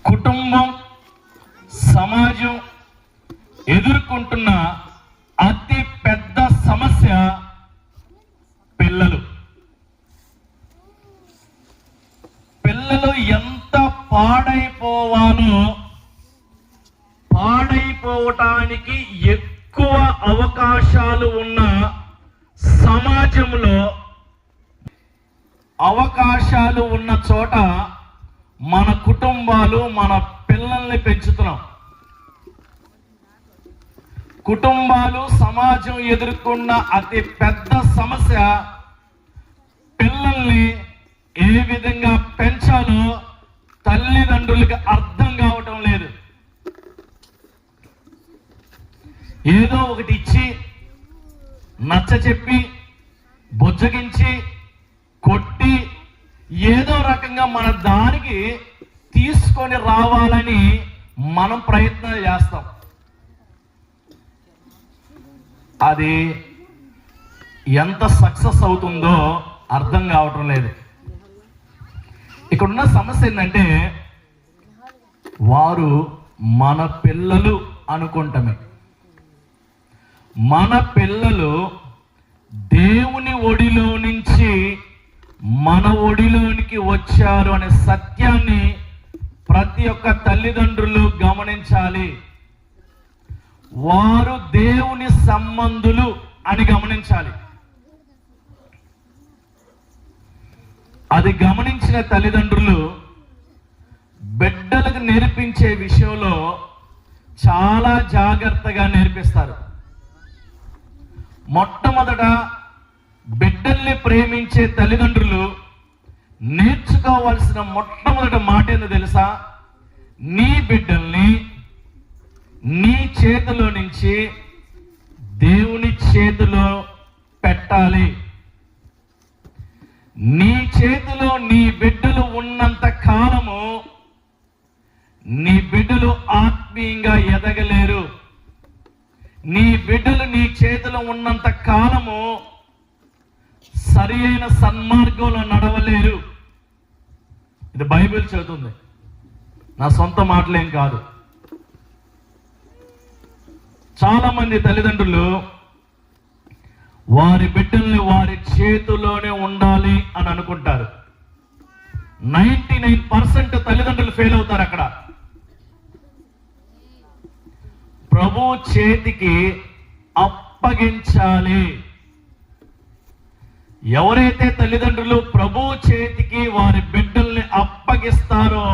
కుటుంబం, సమాజం ఎదుర్కొంటున్న అతి పెద్ద సమస్య పిల్లలు. పిల్లలు ఎంత పాడైపోవటానికి ఎక్కువ అవకాశాలు ఉన్న సమాజంలో, అవకాశాలు ఉన్న చోట మన కుటుంబాలు మన పిల్లల్ని పెంచుతున్నాం. కుటుంబాలు, సమాజం ఎదుర్కొన్న అతి పెద్ద సమస్య పిల్లల్ని ఏ విధంగా పెంచాలో తల్లిదండ్రులకు అర్థం కావటం లేదు. ఏదో ఒకటి ఇచ్చి, నచ్చ చెప్పి, బుజ్జగించి, కొట్టి, ఏదో రకంగా మన దానికి తీసుకొని రావాలని మనం ప్రయత్నం చేస్తాం. అది ఎంత సక్సెస్ అవుతుందో అర్థం కావటం లేదు. ఇక్కడున్న సమస్య ఏంటంటే, వారు మన పిల్లలు అనుకుంటమే. మన పిల్లలు దేవుని ఒడిలో నుంచి మన ఒడిలోనికి వచ్చారు అనే సత్యాన్ని ప్రతి ఒక్క తల్లిదండ్రులు గమనించాలి. వారు దేవుని సంబంధులు అని గమనించాలి. అది గమనించిన తల్లిదండ్రులు బిడ్డలకు నేర్పించే విషయంలో చాలా జాగ్రత్తగా నేర్పిస్తారు. మొట్టమొదట బిడ్డల్ని ప్రేమించే తల్లిదండ్రులు నేర్చుకోవాల్సిన మొట్టమొదటి మాట ఏందో తెలుసా? నీ బిడ్డల్ని నీ చేతిలో నుంచి దేవుని చేతిలో పెట్టాలి. నీ చేతిలో నీ బిడ్డలు ఉన్నంత కాలము నీ బిడ్డలు ఆత్మీయంగా ఎదగలేరు. నీ బిడ్డలు నీ చేతిలో ఉన్నంత కాలము సరి అయిన సన్మార్గంలో నడవలేరు. ఇది బైబిల్ చెబుతుంది, నా సొంత మాటలేం కాదు. చాలా మంది తల్లిదండ్రులు వారి బిడ్డల్ని వారి చేతిలోనే ఉండాలి అని అనుకుంటారు. 99% తల్లిదండ్రులు ఫెయిల్ అవుతారు అక్కడ. ప్రభు చేతికి అప్పగించాలి. ఎవరైతే తల్లిదండ్రులు ప్రభు చేతికి వారి బిడ్డల్ని అప్పగిస్తారో